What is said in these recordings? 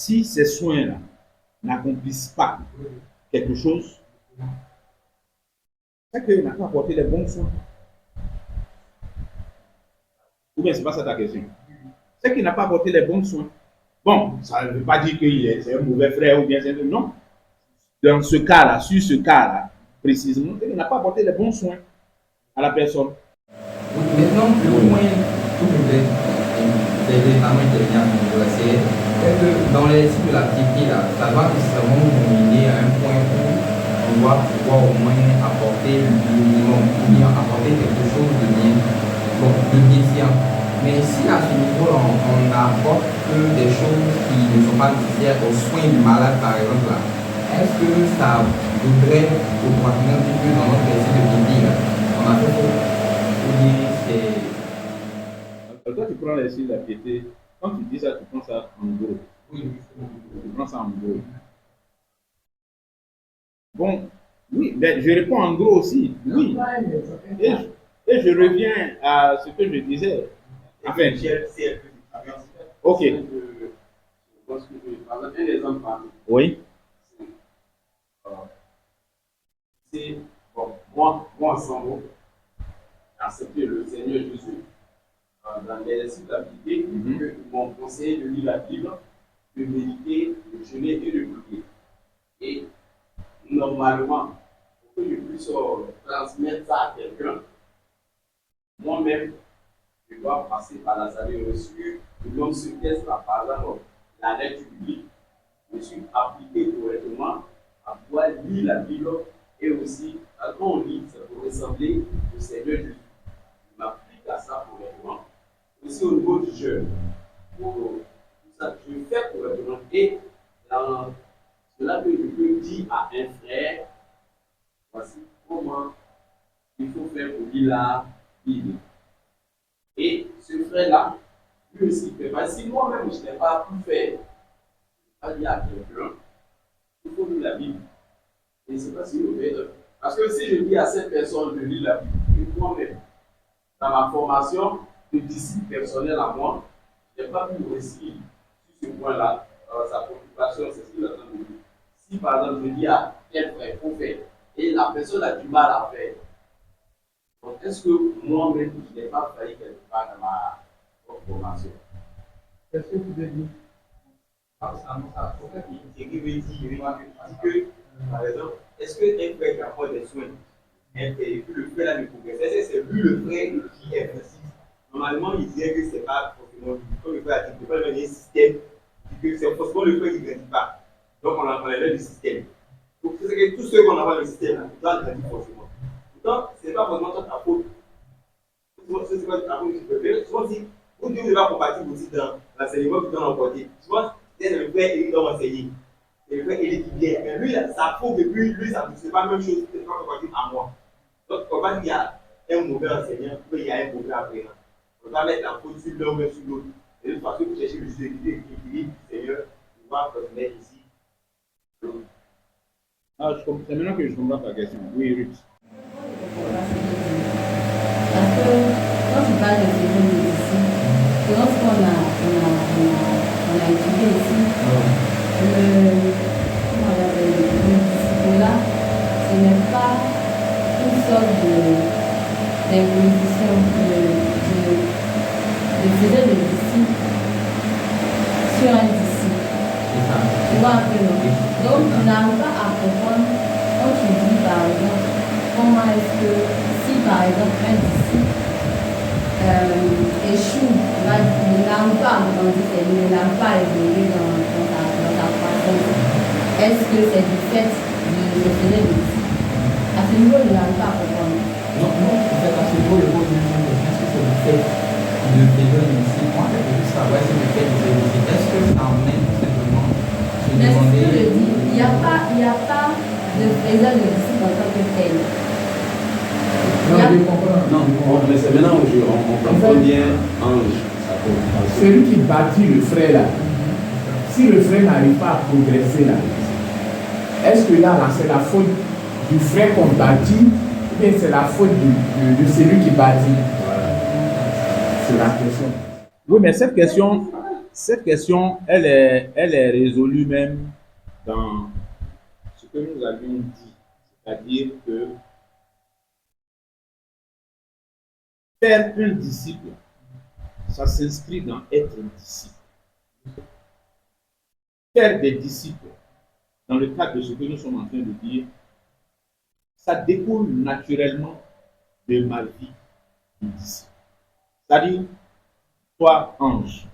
si ces soins-là n'accomplissent pas quelque chose, c'est qu'il n'a pas apporté les bons soins. Ou bien, ce n'est pas ça ta question. C'est qu'il n'a pas apporté les bons soins. Bon, ça ne veut pas dire qu'il est un mauvais frère ou bien c'est un... Non. Dans ce cas-là, sur ce cas-là, précisément, il n'a pas apporté les bons soins à la personne. Maintenant, le point tout c'est vraiment intelligent c'est que dans les sites de la piété, là, ça va nécessairement nous mener à un point où on doit pouvoir au moins apporter le minimum, ou bien apporter quelque chose de bien, bon, de bienséant. Mais si à ce niveau-là, on n'apporte que des choses qui ne sont pas nécessaires aux soins du malade, par exemple, là, est-ce que ça voudrait automatiquement dire que dans notre récit de piété, là, on a fait pour c'est... Alors toi, tu prends les signes de la piété. Quand tu dis ça, tu prends ça en gros. Oui. Tu prends ça en gros. Bon, oui, mais je réponds en gros aussi. Oui. Et je reviens à ce que je disais. Enfin, ok. Un exemple. Oui. C'est, bon, moi ensemble, accepter le Seigneur Jésus dans l'exercice de la Bible, que mon conseil de lire la Bible, de méditer, de jeûner et de prier. Et normalement, pour que je puisse transmettre ça à quelqu'un, moi-même, je dois passer par la salle reçue, de l'homme se teste par exemple la lecture biblique. Je suis appliqué correctement à pouvoir lire la Bible et aussi, quand on lit, ça peut ressembler au Seigneur Jésus. Je m'applique à ça correctement. Aussi au niveau du jeûne, pour ça, je fais correctement. Et dans cela que je peux dire à un frère, voici comment il faut faire pour lire la Bible. Et ce frère-là, lui aussi fait. Parce que si moi-même je n'ai pas pu faire, je ne vais pas dire à quelqu'un, il faut lire la Bible. Et c'est pas si mauvais. Parce que si je dis à cette personne de lire la Bible, et moi-même, dans ma formation de disciple personnel à moi, je n'ai pas pu réussir sur ce point-là, sa préoccupation, c'est ce qu'il attend de lui. Si par exemple je dis à tel frère, il faut faire, et la personne a du mal à faire, donc est-ce que moi-même, je n'ai pas failli quelque part dans ma formation? Qu'est-ce que tu veux dire? Ce qui veut dire que, par exemple, est-ce qu'un frère qui apporte des soins, et puis le frère là ne progresse, c'est lui le frère qui est précis. Normalement, il dirait que ce n'est pas forcément lui. Comme le frère a dit, il ne peut pas donner un système, que c'est forcément le frère qui ne grandit pas. Donc, on enlève du système. Donc, c'est que tous ceux qu'on a dans le système, ils doivent grandir forcément. Donc, ce n'est pas forcément ta faute. C'est pas ta faute que tu peux faire. Souvent, si vous ne devez pas compatible aussi dans l'enseignement que tu dois emporter. Souvent, c'est le frère qui doit enseigner. C'est le frère qui vient. Mais lui, ça prouve que lui, ça ne pas la même chose. C'est pas compatible à moi. Donc, on va dire qu'il y a un mauvais enseignant, il y a un mauvais apprenant. On va mettre la faute sur l'un ou sur l'autre. Et de toute façon, vous cherchez le juste équilibre, Seigneur, on va mettre ici. Ah, c'est maintenant que je comprends ta question. Oui, Ruth. Parce que quand tu parles de Seigneur de ici, lorsqu'on a étudié ici, comment on appelle le disciple-là, ce n'est pas une sorte d'imposition de Seigneur de disciple sur un disciple. Tu vois un peu, non? Donc, tu n'arrives pas à comprendre quand tu dis, par exemple, comment est-ce que, si par exemple un disciple échoue, il n'arrive pas à grandir, il n'arrive pas à évoluer dans sa croissance, est-ce que c'est du fait de Seigneur de disciple? À ce niveau, il n'arrive pas à comprendre. Non, en fait, à ce niveau, le mot est-ce que c'est du fait de Seigneur de disciple? Moi, je veux savoir si c'est du fait de Seigneur de disciple. Est-ce que ça emmène tout simplement se Mais ce demander... que je dis, il n'y a pas de Seigneur de disciple en tant que tel. Non, mais c'est maintenant où on comprend bien Ange. Celui qui bâtit le frère là, si le frère n'arrive pas à progresser là, est-ce que là, c'est la faute du frère qu'on bâtit ou bien c'est la faute de celui qui bâtit? C'est la question. Oui, mais cette question, cette question, elle est résolue même dans ce que nous avions dit, c'est-à-dire que faire un disciple, ça s'inscrit dans être un disciple. Faire des disciples, dans le cadre de ce que nous sommes en train de dire, ça découle naturellement de ma vie de disciple. C'est-à-dire, toi, Ange,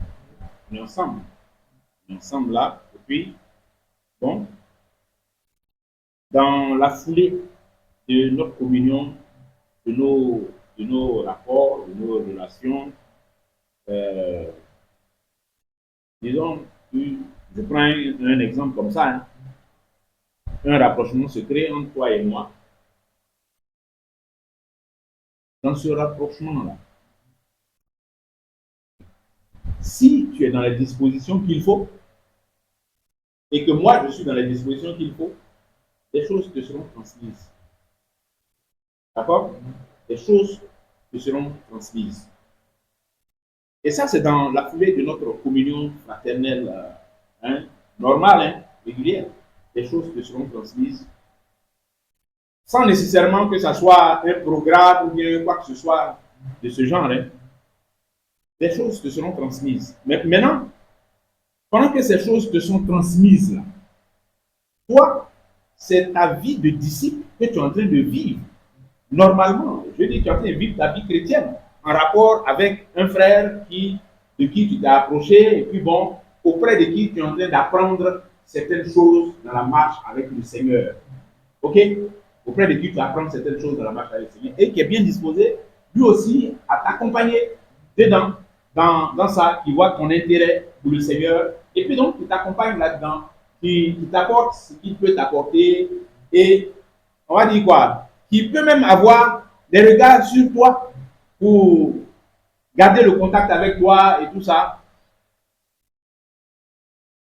on est ensemble. On est ensemble là, et puis, bon, dans la foulée de notre communion, de nos rapports, de nos relations, disons, je prends un exemple comme ça, hein. Un rapprochement se crée entre toi et moi. Dans ce rapprochement-là, si tu es dans les dispositions qu'il faut, et que moi je suis dans les dispositions qu'il faut, les choses te seront transmises. D'accord? Les choses te seront transmises. Et ça, c'est dans la foulée de notre communion fraternelle normale, régulière. Les choses te seront transmises sans nécessairement que ça soit un programme ou bien quoi que ce soit de ce genre. Les choses te seront transmises. Mais maintenant, pendant que ces choses te sont transmises, là, toi, c'est ta vie de disciple que tu es en train de vivre. Normalement, je dis, tu es en train de vivre ta vie chrétienne en rapport avec un frère de qui tu t'es approché et puis bon, auprès de qui tu es en train d'apprendre certaines choses dans la marche avec le Seigneur. Ok? Auprès de qui tu apprends certaines choses dans la marche avec le Seigneur et qui est bien disposé, lui aussi, à t'accompagner dedans, dans ça, qui voit ton intérêt pour le Seigneur et puis donc, qui t'accompagne là-dedans, qui t'apporte ce qu'il peut t'apporter et, on va dire quoi, qui peut même avoir des regards sur toi pour garder le contact avec toi et tout ça.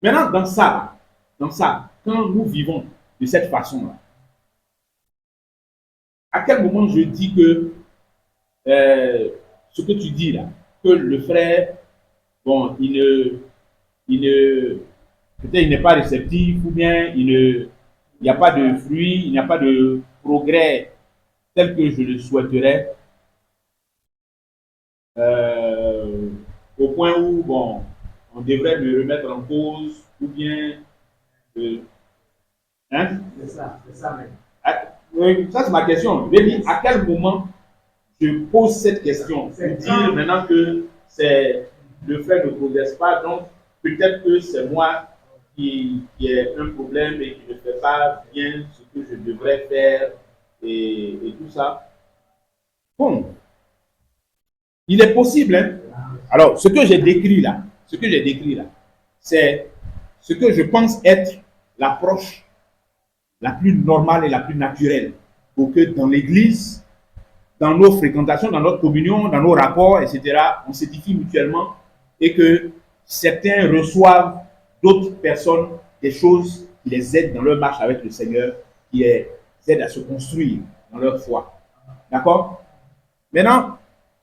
Maintenant, dans ça, quand nous vivons de cette façon-là, à quel moment je dis que ce que tu dis là, que le frère, bon, peut-être il n'est pas réceptif ou bien il n'y a pas de fruit, il n'y a pas de progrès tel que je le souhaiterais, au point où, bon, on devrait me remettre en cause ou bien... hein? C'est ça même. Ça, c'est ma question. Je dis, à quel moment je pose cette question pour dire maintenant que le frère ne progresse pas, donc peut-être que c'est moi qui ai un problème et qui ne fais pas bien ce que je devrais faire et tout ça. Bon, il est possible, hein? Alors, ce que j'ai décrit là, c'est ce que je pense être l'approche la plus normale et la plus naturelle pour que dans l'Église, dans nos fréquentations, dans notre communion, dans nos rapports, etc., on s'édifie mutuellement et que certains reçoivent d'autres personnes des choses qui les aident dans leur marche avec le Seigneur, qui les aident à se construire dans leur foi. D'accord? Maintenant,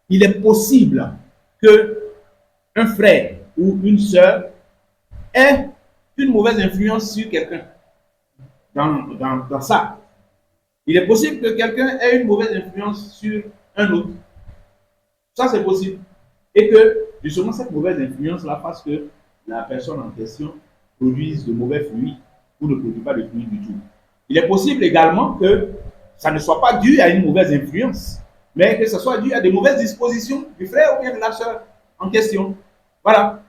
il est possible que un frère ou une sœur ait une mauvaise influence sur quelqu'un. Dans ça. Il est possible que quelqu'un ait une mauvaise influence sur un autre. Ça, c'est possible. Et que, justement, cette mauvaise influence-là fasse que la personne en question produise de mauvais fruits ou ne produit pas de fruits du tout. Il est possible également que ça ne soit pas dû à une mauvaise influence, mais que ce soit dû à des mauvaises dispositions du frère ou bien de la sœur en question. Voilà.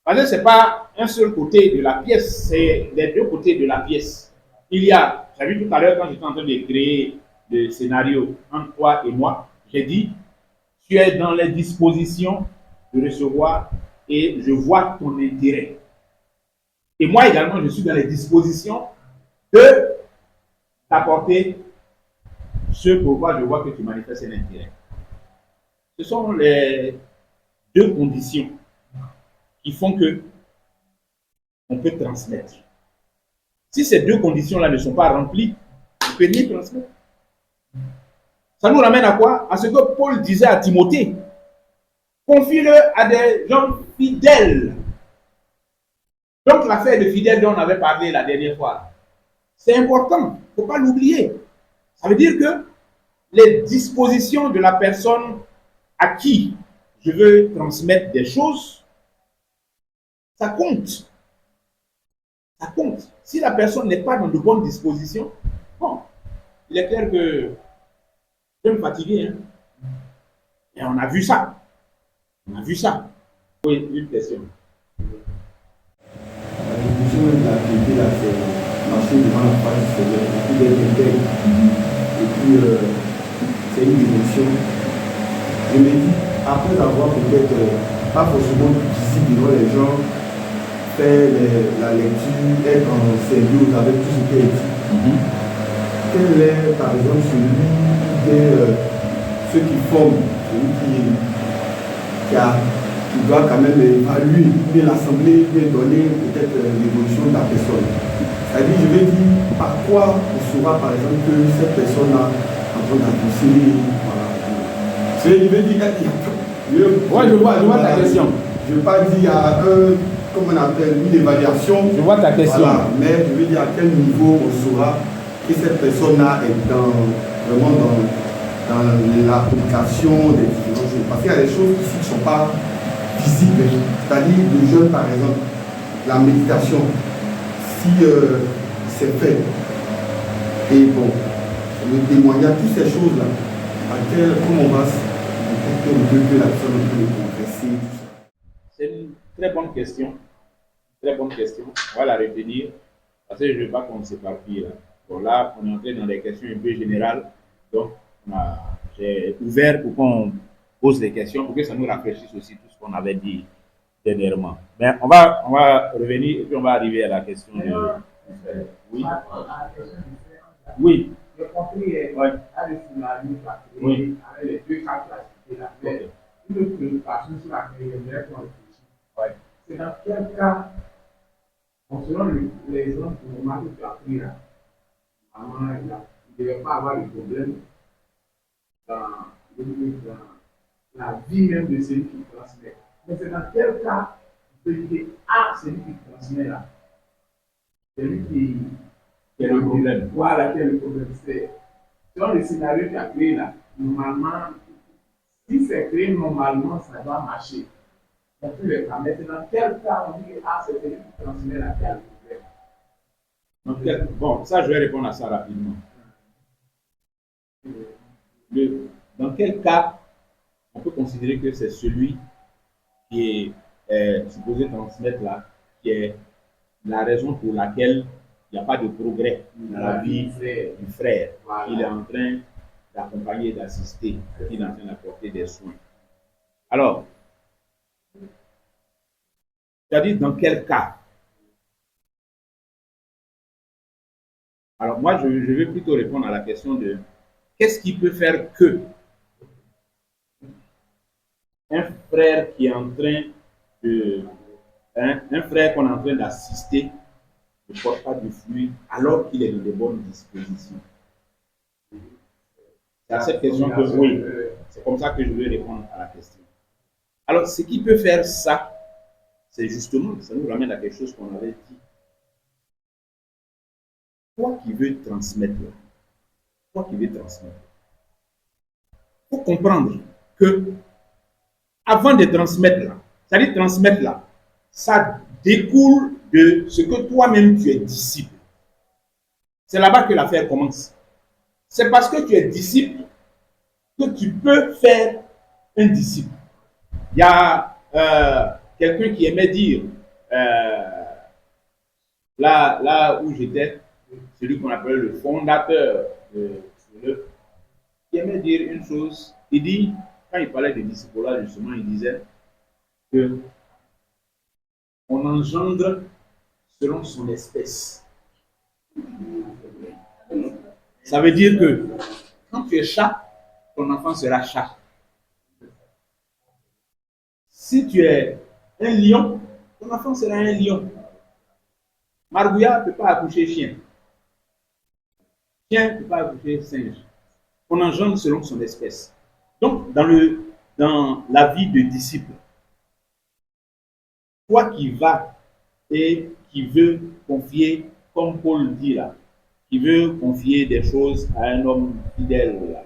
Parce que ce n'est pas un seul côté de la pièce, c'est les deux côtés de la pièce. Il y a, j'ai vu tout à l'heure quand j'étais en train de créer le scénario entre toi et moi, j'ai dit, tu es dans les dispositions de recevoir et je vois ton intérêt. Et moi également, je suis dans les dispositions de t'apporter ce pourquoi je vois que tu manifestes un intérêt. Ce sont les deux conditions qui font que on peut transmettre. Si ces deux conditions-là ne sont pas remplies, on ne peut ni transmettre. Ça nous ramène à quoi? À ce que Paul disait à Timothée. confie-le à des gens fidèles. Donc l'affaire de fidèles dont on avait parlé la dernière fois, c'est important, il ne faut pas l'oublier. Ça veut dire que les dispositions de la personne à qui je veux transmettre des choses, ça compte. Ça compte. Si la personne n'est pas dans de bonnes dispositions, bon, il est clair que je vais me fatiguer. Hein? Et on a vu ça. On a vu ça. Oui, une question. La définition de la piété, là, c'est marcher devant la face du Seigneur, et puis d'être intègre. Et puis, c'est une dévotion. Je me dis, après avoir peut-être pas forcément visible devant les gens, faire la lecture, être en symbiose avec tout ce qui est dit. Quel est, par exemple, celui ceux qui forment, celui qui doit quand même évaluer, bien l'assemblée, bien donner peut-être l'évolution de la personne. C'est-à-dire, je vais dire, par quoi on saura par exemple que cette personne-là est en train d'avancer. Voilà. Je vais dire, je vois ta question. Je ne veux pas dire, il y a comme on appelle, une évaluation. Je vois ta question. Voilà, mais je veux dire à quel niveau on saura que cette personne-là est vraiment dans l'application des différentes choses. Parce qu'il y a des choses ici qui ne sont pas visibles. C'est-à-dire, le jeûne, par exemple, la méditation, si c'est fait, et bon, le témoignage, toutes ces choses-là, comment on va que la personne peut progresser, tout ça. C'est une très bonne question. Très bonne question. On va la retenir parce que je ne veux pas qu'on s'éparpille. Bon, là, on est entré dans des questions un peu générales. Donc, j'ai ouvert pour qu'on pose des questions, pour que ça nous rafraîchisse aussi tout ce qu'on avait dit dernièrement. Mais on va revenir et puis on va arriver à la question de... Oui. Oui. J'ai compris à l'estimateur Oui. avec les deux cas classifiés là. Mais une préoccupation sur laquelle j'aimerais qu'on réfléchisse, c'est dans quel cas, selon l'exemple normal que tu as pris là, maman, il ne devait pas avoir de problème dans la vie même de celui qui transmet. Mais c'est dans quel cas tu peux dire, celui qui transmet là, celui qui Quel est le problème? Voilà, quel est le problème. C'est dans le scénario que tu as créé là, normalement, si c'est créé normalement, ça doit marcher. Dans tous les cas. Mais c'est dans quel cas on dit que c'est celui qui transmet la quel problème. Bon, ça, je vais répondre à ça rapidement. Dans quel cas on peut considérer que c'est celui qui est supposé transmettre là, qui est la raison pour laquelle il n'y a pas de progrès dans la vie du frère. Voilà. Il est en train d'accompagner, d'assister, il est en train d'apporter des soins. Alors, c'est-à-dire dans quel cas? Alors moi, je vais plutôt répondre à la question de qu'est-ce qui peut faire que un frère qui est en train de... un frère qu'on est en train d'assister ne porte pas du fruit alors qu'il est dans de bonnes dispositions. C'est à cette question que oui, c'est comme ça que je vais répondre à la question. Alors, ce qui peut faire ça, c'est justement, ça nous ramène à quelque chose qu'on avait dit. Toi qui veux transmettre, il faut comprendre que avant de transmettre là, c'est-à-dire transmettre là, ça découle de ce que toi-même tu es disciple. C'est là-bas que l'affaire commence. C'est parce que tu es disciple que tu peux faire un disciple. Il y a quelqu'un qui aimait dire, là où j'étais, celui qu'on appelle le fondateur de l'œuvre, qui aimait dire une chose. Il dit, quand il parlait de disciple-là, justement, il disait que on engendre selon son espèce. Ça veut dire que quand tu es chat, ton enfant sera chat. Si tu es un lion, ton enfant sera un lion. Margouilla ne peut pas accoucher chien. Chien ne peut pas accoucher singe. On engendre selon son espèce. Donc, dans dans la vie de disciple. Toi qui vas et qui veux confier, comme Paul dit là, qui veut confier des choses à un homme fidèle là.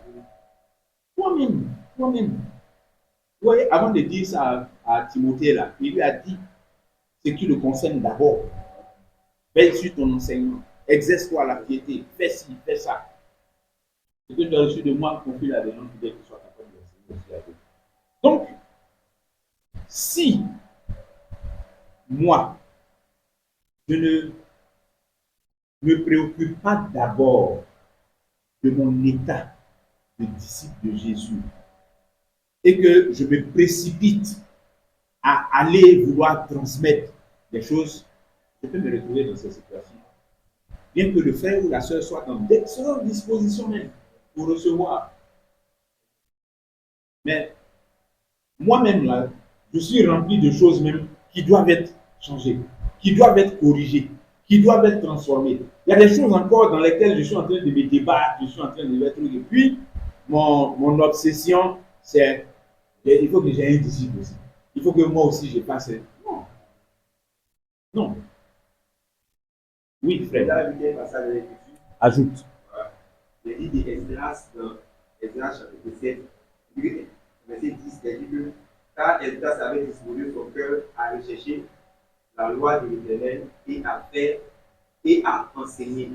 Toi-même. Vous voyez, avant de dire ça à Timothée là, il lui a dit ce qui le concerne d'abord. Veille sur ton enseignement, exerce-toi la piété, fais ci, fais ça. Ce que tu as reçu de moi, confie la demande fidèle qui soit capable d'enseigner aussi à Dieu. Donc, si moi, je ne me préoccupe pas d'abord de mon état de disciple de Jésus et que je me précipite à aller vouloir transmettre des choses, je peux me retrouver dans cette situation. Bien que le frère ou la sœur soit dans d'excellentes dispositions même pour recevoir. Mais moi-même, là, je suis rempli de choses même qui doivent être changées, qui doivent être corrigées, qui doivent être transformées. Il y a des choses encore dans lesquelles je suis en train de me débattre, je suis en train de me trucs. Et puis, mon obsession, c'est il faut que j'ai un disciple aussi. Il faut que moi aussi je fasse. Non. Non. Oui, frère. Là, il y a un passage de l'Écriture. Ajoute. Il dit des Esdras dans Esdras chapitre 7, verset 10, il dit que car Esdras avait disposé son cœur à rechercher la loi de l'Éternel et à faire et à enseigner.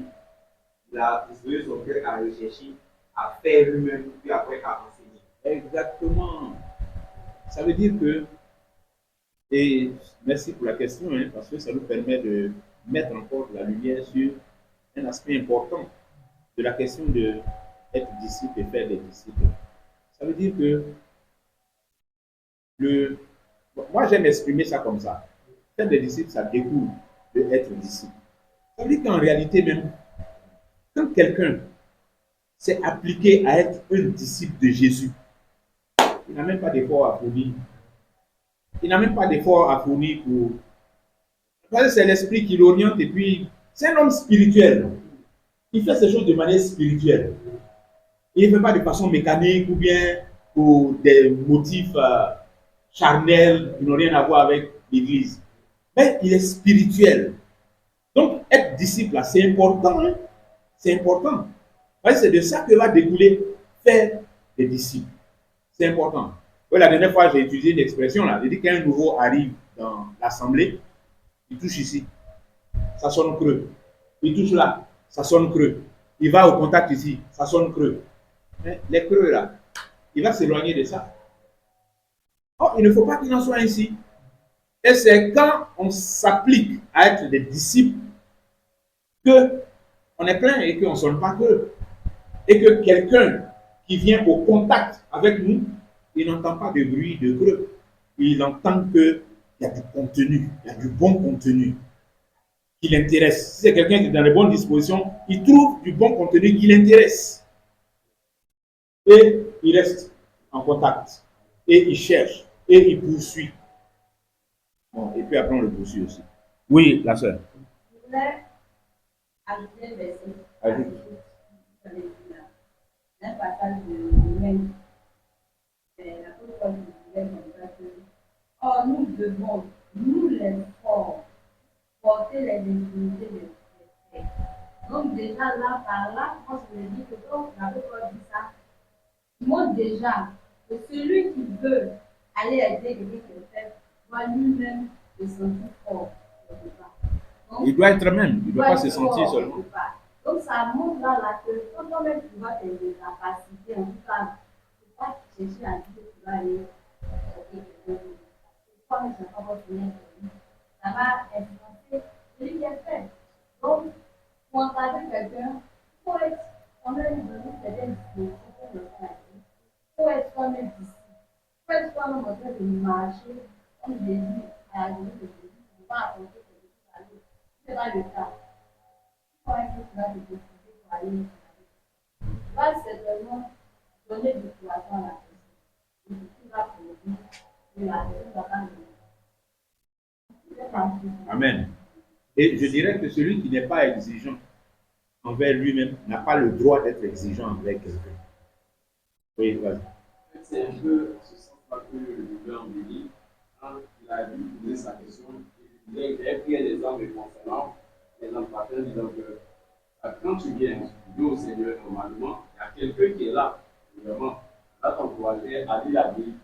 Il a disposé son cœur à rechercher, à faire lui-même, puis après à enseigner. Exactement. Ça veut dire que, et merci pour la question, hein, parce que ça nous permet de mettre encore la lumière sur un aspect important de la question d'être disciple et faire des disciples. Ça veut dire que moi j'aime exprimer ça comme ça. Faire des disciples, ça découle de être disciple. Ça veut dire qu'en réalité même, quand quelqu'un s'est appliqué à être un disciple de Jésus, il n'a même pas d'effort à fournir. Il n'a même pas d'effort à fournir pour... Parce que c'est l'esprit qui l'oriente et puis c'est un homme spirituel. Il fait ces choses de manière spirituelle. Il ne fait pas de façon mécanique ou bien pour des motifs charnels qui n'ont rien à voir avec l'Église. Mais il est spirituel. Donc, être disciple, là, c'est important. Hein? C'est important. Parce que c'est de ça que va découler faire des disciples. C'est important. Oui, la dernière fois, j'ai utilisé une expression là. J'ai dit qu'un nouveau arrive dans l'assemblée, il touche ici, ça sonne creux. Il touche là, ça sonne creux. Il va au contact ici, ça sonne creux. Mais les creux là, il va s'éloigner de ça. Oh, il ne faut pas qu'il en soit ainsi. Et c'est quand on s'applique à être des disciples qu'on est plein et qu'on ne sonne pas creux. Et que quelqu'un qui vient au contact avec nous, il n'entend pas de bruit de creux. Il entend qu'il y a du contenu, il y a du bon contenu qui l'intéresse. Si c'est quelqu'un qui est dans les bonnes dispositions, il trouve du bon contenu qui l'intéresse. Et il reste en contact. Et il cherche. Et il poursuit. Bon, et puis après, on le poursuit aussi. Oui, la sœur. Je voulais ajouter le verset. Ajoute. Un passage de même. L'apôtre Paul disait comme ça que or nous devons, nous les forts, porter les infinités des frères. Donc déjà là, par là, quand je me dis que quand l'apôtre Paul dit ça, il montre déjà que celui qui veut aller aider quelqu'un qui est faible doit lui-même se sentir fort. Donc, il doit être même, il ne doit pas se sentir seulement. Donc ça montre là que quand toi-même tu vois tes capacités, en tout cas, tu ne peux pas chercher à dire que tu vas aller chercher quelque chose. Toi-même, tu n'as pas votre lien, ça va influencer celui qui est fait. Donc, pour encadrer quelqu'un, il faut être quand même donné certaines dispositions pour le faire. Il faut être quand même disciple. Il faut être quand même en train de marcher comme Jésus à la journée de Jésus. Tu ne peux pas apporter quelque chose à l'autre. Ce n'est pas le cas. Quand tu vas te décider pour aller, tu vas certainement donner du poison à la personne. Et tu vas produire de la personne va pas le. Amen. Et je dirais que celui qui n'est pas exigeant envers lui-même n'a pas le droit d'être exigeant envers quelqu'un. Oui, vas-y. C'est un peu ce sens fois que le gouvernement dit, quand il a dû poser sa question, il disait qu'il avait pris un exemple concernant les emprunteurs disant que quand tu viens au Seigneur normalement, il y a quelqu'un qui est là, vraiment, va t'encourager à lire la Bible,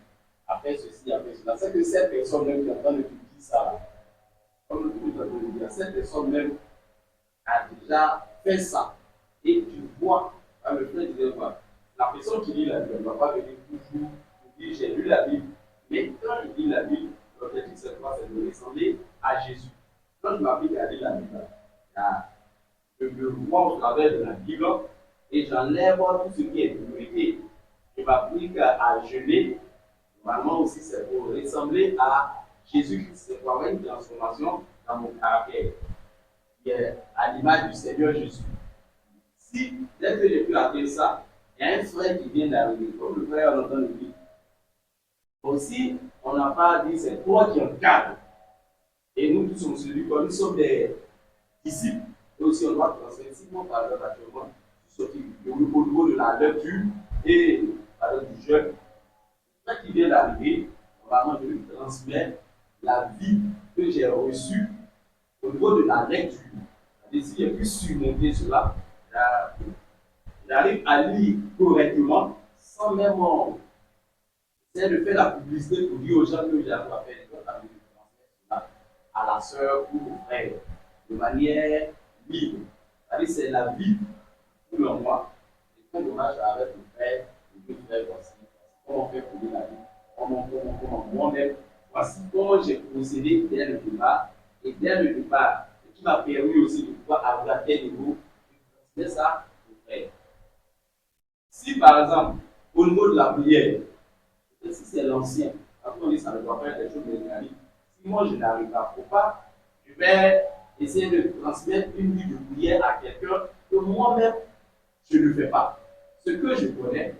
à faire ceci, à faire cela. C'est que cette personne même qui est en train de te dire ça, comme le tout à l'heure, dire, cette personne même a déjà fait ça. Et tu vois, le frère disait quoi? La personne qui lit la Bible ne va pas venir toujours pour dire j'ai lu la Bible. Mais quand il lit la Bible, l'objectif c'est quoi? C'est de ressembler à Jésus. Quand je m'applique à lire la Bible, je me vois au travers de la Bible et j'enlève tout ce qui est priorité. Je m'applique à jeûner. Normalement aussi, c'est pour ressembler à Jésus-Christ. C'est pour avoir une transformation dans mon caractère, qui est à l'image du Seigneur Jésus. Si, dès que j'ai pu atteindre ça, il y a un frère qui vient d'arriver, comme le frère l'entend le dire. Aussi, on n'a pas dit c'est toi qui encadres. Et nous tous, on se dit, comme nous sommes des disciples, et aussi on doit transmettre, si moi par exemple actuellement, au niveau de la lecture et par exemple du jeûne, quand il vient d'arriver, normalement je lui transmets la vie que j'ai reçue au niveau de la lecture. Et si j'ai pu surmonter cela, j'arrive à lire correctement sans même essayer de faire la publicité pour dire aux gens que j'arrive à faire les choses, j'arrive à transmettre cela à la sœur ou au frère de manière libre. C'est-à-dire c'est la vie pour le moi. C'est très dommage avec le frère, le deux frères voici. Comment on fait pour lire la vie, comment moi-même, voici comment j'ai procédé dès le départ. Et dès le départ, ce qui m'a permis aussi de pouvoir arriver à tel niveau, c'est ça au frère. Si par exemple, au niveau de la prière, si c'est l'ancien, après on dit ça ne doit pas être des choses mécaniques. Si moi je n'arrive pas, je vais essayer de transmettre une vie de prière à quelqu'un que moi-même je ne fais pas. Ce que je connais,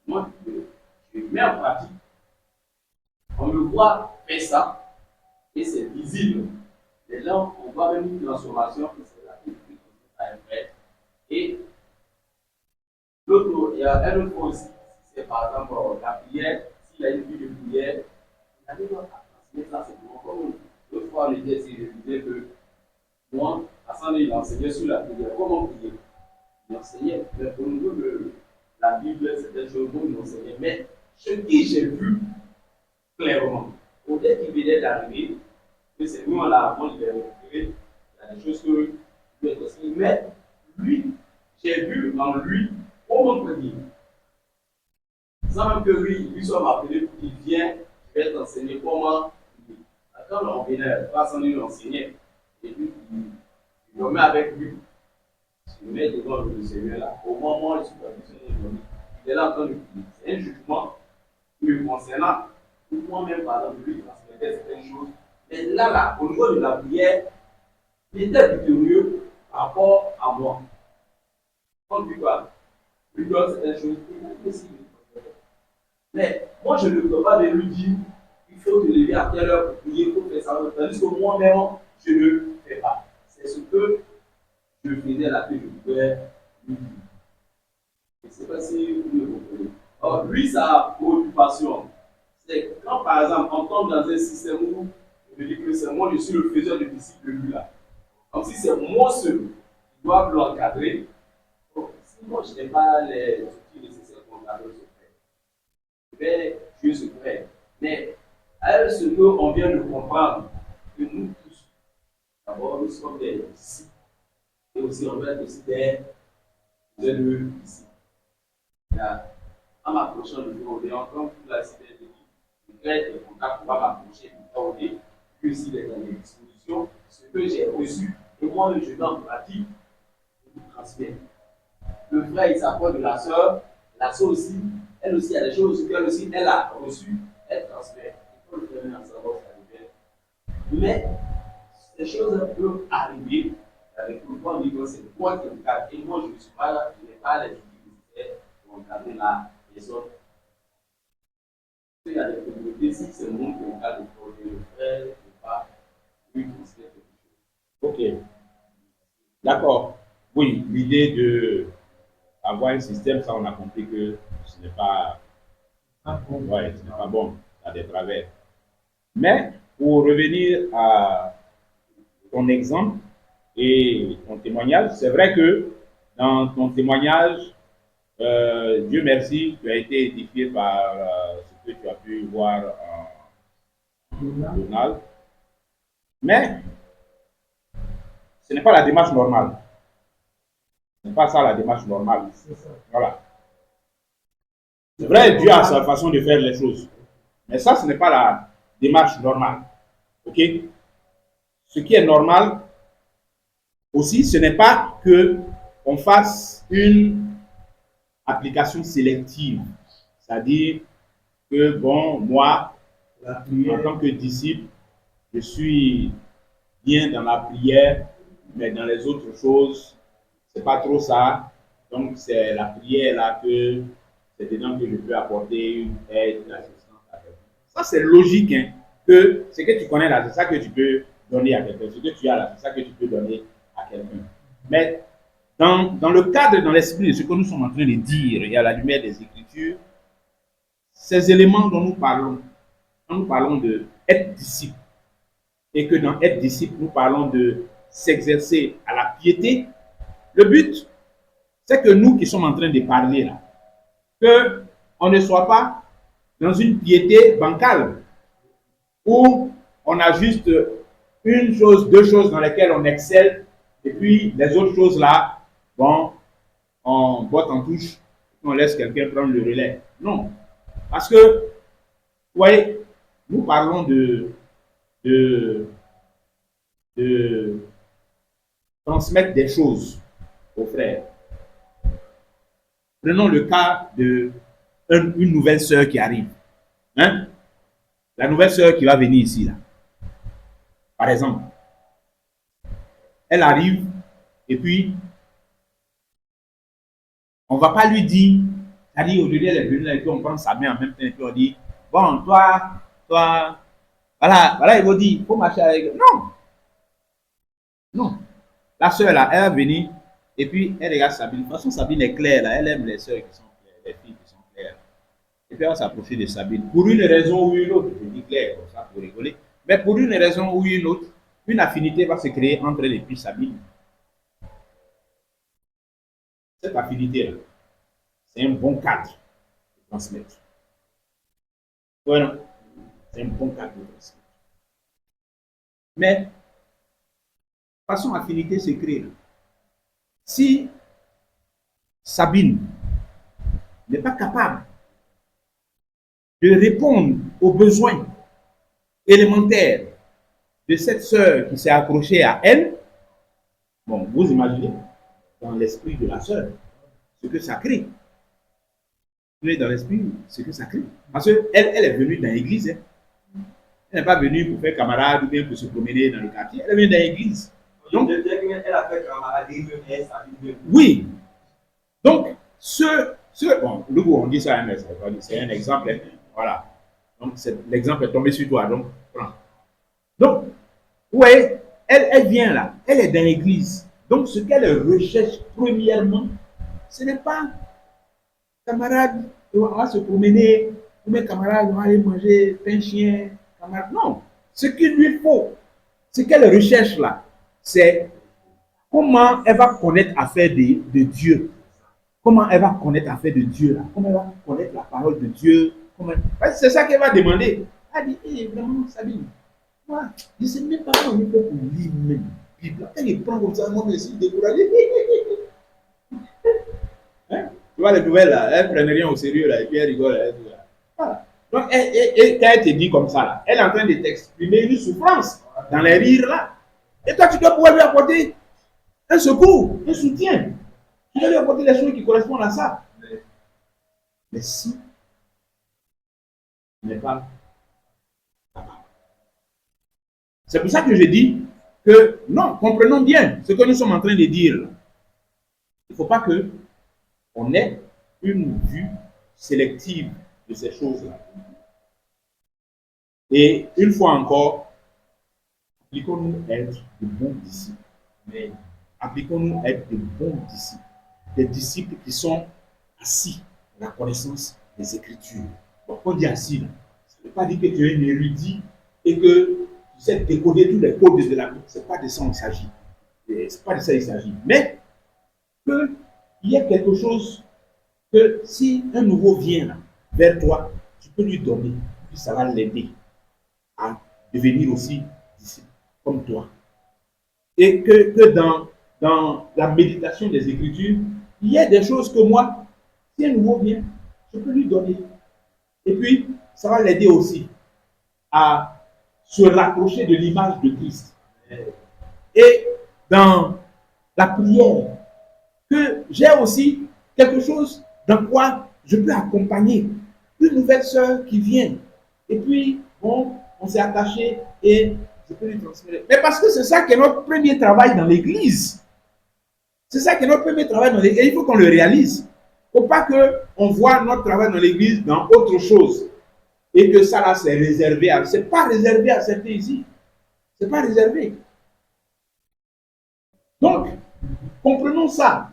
moi je mets en pratique. On me voit faire ça et c'est visible. Les gens, on voit même une transformation que c'est la vie que je à un frère. Et l'autre, il y a un autre point aussi. Si c'est par exemple la prière, s'il y a une vie de prière, il arrive à transmettre ça, c'est pour comme l'autre fois on était ici, je disais que moi, Hassan il enseignait sur la prière, comment prier. Il enseignait, mais au niveau de la Bible, c'était chose où il enseignait. Mais ce que j'ai vu clairement, dès qu'il venait d'arriver, que c'est nous, on l'a avant, il est récupéré, il y a des choses que lui est aussi. Mais lui, j'ai vu en lui comment prier. Sans même que lui soit appelé pour qu'il vienne, je vais t'enseigner comment prier. Quand on venait, pas sans lui l'enseigner, et lui, il me met avec lui. Je me mets devant le Seigneur là. Au moment où je suis perdu, il est là en train de prier. C'est un jugement me concernant. Moi-même, par exemple, lui, transmettait certaines choses. Mais là, au niveau de la prière, il était victorieux par rapport à moi. On dit quoi? Lui donne certaines choses, il est possible. Mais moi, je ne peux pas lui dire il faut te lever à telle heure pour prier, il faut faire ça. Tandis que moi-même, je ne le fais pas. C'est ce que je faisais là que je pouvais lui dire. Je ne sais pas si vous me comprenez. Or, lui, sa préoccupation, c'est quand par exemple on tombe dans un système où je me dis que c'est moi, je suis le faiseur de disciples de lui là. Comme si c'est moi seul qui dois l'encadrer. Donc, si moi je n'ai pas les outils nécessaires pour encadrer ce frère, je vais tuer ce frère. Mais à ce qu'on vient de comprendre que nous tous, d'abord nous sommes des disciples. Et aussi on doit être aussi des disciples. En m'approchant de vous, on est encore pour la cité de je crée des contacts pour m'approcher du temps que s'il est dans les dispositions, ce que j'ai reçu, et moi je vais en pratique, je vous transmets. Le frère, il s'approche de la sœur aussi, elle aussi, il y a des choses qu'elle aussi, elle a reçues, elle transmet. Il faut le faire dans sa voix, ça devient. Mais ces choses peuvent arriver avec le point de vue, c'est toi qui encadre, et moi je ne suis pas là, je n'ai pas les difficultés pour encadrer la personne. Il y a des communautés, si c'est le monde qui encadre le projet, le frère, le pas, lui transmettre quelque chose. Ok. D'accord. Oui, l'idée de avoir un système, ça on a compris que ce n'est pas, ouais, ce n'est pas bon. à des travers. Mais pour revenir à ton exemple et ton témoignage, c'est vrai que dans ton témoignage, Dieu merci, tu as été édifié par ce que tu as pu voir en Donald. Mais ce n'est pas la démarche normale. Ce n'est pas ça la démarche normale. Voilà. C'est vrai, Dieu a sa façon de faire les choses. Mais ça, ce n'est pas la démarche normale. OK? Ce qui est normal aussi, ce n'est pas que on fasse une application sélective. C'est-à-dire que, bon, moi, en tant que disciple, je suis bien dans la prière, mais dans les autres choses, c'est pas trop ça. Donc, c'est la prière là que c'est dedans que je peux apporter une aide, une assistance à quelqu'un. Ça, c'est logique, hein, que ce que tu connais là, c'est ça que tu peux donner à quelqu'un. Ce que tu as là, c'est ça que tu peux donner à quelqu'un. Mais dans le cadre, dans l'esprit de ce que nous sommes en train de dire, et à la lumière des Écritures, ces éléments dont nous parlons, quand nous parlons de être disciple, et que dans être disciple, nous parlons de s'exercer à la piété, le but, c'est que nous qui sommes en train de parler là, qu'on ne soit pas dans une piété bancale, où on a juste une chose, deux choses dans lesquelles on excelle, et puis les autres choses là, bon, on botte en touche, on laisse quelqu'un prendre le relais. Non. Parce que, vous voyez, nous parlons de transmettre des choses aux frères. Prenons le cas de une nouvelle sœur qui arrive. Hein? La nouvelle sœur qui va venir ici, là. Par exemple. Elle arrive et puis on ne va pas lui dire, c'est-à-dire aujourd'hui elle est venue là et puis on prend sa main en même temps et puis on dit, bon, toi, voilà, il va dire, il faut marcher avec. Non! Non. La sœur là, elle va venir et puis elle regarde Sabine. De toute façon, Sabine est claire là, elle aime les sœurs qui sont claires, les filles qui sont claires. Et puis elle va s'approcher de Sabine. Pour une raison ou une autre, je dis clair comme ça pour rigoler, mais pour une raison ou une autre, une affinité va se créer entre elle et puis Sabine. Cette affinité-là, c'est un bon cadre de transmettre. Voilà. C'est un bon cadre de transmettre. Mais, façon affinité se crée. Si Sabine n'est pas capable de répondre aux besoins élémentaires de cette sœur qui s'est accrochée à elle, bon, vous imaginez, dans l'esprit de la sœur, ce que ça crée. Vous voyez dans l'esprit, ce que ça crée. Parce qu'elle est venue dans l'église. Hein. Elle n'est pas venue pour faire camarade ou bien pour se promener dans le quartier. Elle est venue dans l'église. Donc, elle a fait camaraderie, oui. Donc, bon, le coup, on dit ça, c'est un exemple. Hein. Voilà. Donc, l'exemple est tombé sur toi. Donc, prends. Donc, vous voyez, elle vient là. Elle est dans l'église. Donc, ce qu'elle recherche premièrement, ce n'est pas camarade, on va se promener, ou mes camarades vont aller manger pain chien, camarade. Non. Ce qu'il lui faut, ce qu'elle recherche là, c'est comment elle va connaître l'affaire de Dieu. Comment elle va connaître l'affaire de Dieu là. Comment elle va connaître la parole de Dieu. C'est ça qu'elle va demander. Elle dit, hey, vraiment, Sabine, moi, je ne sais même pas comment on fait pour lire même. Bible. Elle prend comme ça, moi, je suis découragé. Hein? Tu vois les nouvelles là, elle ne prennent rien au sérieux là, et puis elle rigole. Voilà. Donc, quand elle te dit comme ça, là, elle est en train de t'exprimer une souffrance dans les rires là. Et toi, tu dois pouvoir lui apporter un secours, un soutien. Tu dois lui apporter les choses qui correspondent à ça. Mais si tu n'es pas capable. C'est pour ça que je dis que non, comprenons bien ce que nous sommes en train de dire. Il ne faut pas que on ait une vue sélective de ces choses-là. Et une fois encore, appliquons-nous à être de bons disciples. Mais appliquons-nous à être de bons disciples. Des disciples qui sont assis à la connaissance des Écritures. Bon, on dit assis, là, ça ne veut pas dire que tu es un érudit et que tu sais décoder tous les codes de la Bible. Ce n'est pas de ça qu'il s'agit. C'est pas de ça qu'il s'agit. Mais qu'il y ait quelque chose que si un nouveau vient là, vers toi, tu peux lui donner, puis ça va l'aider à devenir aussi disciple comme toi. Et que dans la méditation des Écritures, il y a des choses que moi, si un nouveau vient, je peux lui donner. Et puis, ça va l'aider aussi à se rapprocher de l'image de Christ. Et dans la prière, que j'ai aussi quelque chose dans quoi je peux accompagner une nouvelle sœur qui vient. Et puis, bon, on s'est attaché et je peux lui transmettre. Mais parce que c'est ça qui est notre premier travail dans l'Église. C'est ça qui est notre premier travail dans l'Église. Et il faut qu'on le réalise. Il ne faut pas qu'on voit notre travail dans l'Église dans autre chose. Et que ça là, c'est réservé à... Ce n'est pas réservé à certains ici. Ce n'est pas réservé. Donc, comprenons ça.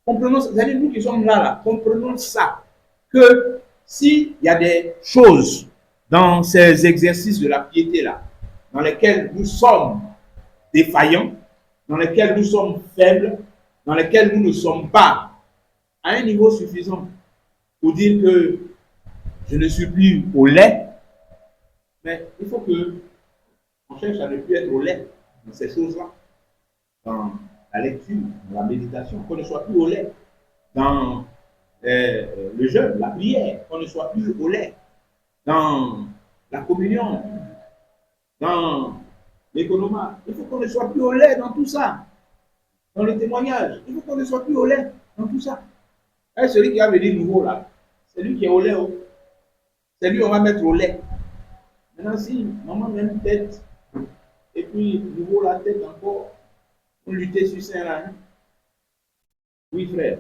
Comprenons ça. C'est-à-dire, nous qui sommes là, comprenons ça. Que s'il y a des choses dans ces exercices de la piété-là, dans lesquels nous sommes défaillants, dans lesquels nous sommes faibles, dans lesquels nous ne sommes pas à un niveau suffisant pour dire que je ne suis plus au lait, mais il faut que on cherche à ne plus être au lait dans ces choses-là, dans la lecture, dans la méditation, qu'on ne soit plus au lait, dans le jeûne, la prière, qu'on ne soit plus au lait, dans la communion, dans l'économie. Il faut qu'on ne soit plus au lait dans tout ça. Dans le témoignage, il faut qu'on ne soit plus au lait dans tout ça. Et celui qui va venir nouveau là, c'est lui qui est au lait. C'est lui qu'on va mettre au lait. Maintenant, si maman met une tête, et puis nouveau la tête encore, on lutter sur Saint-Lain. Oui, frère.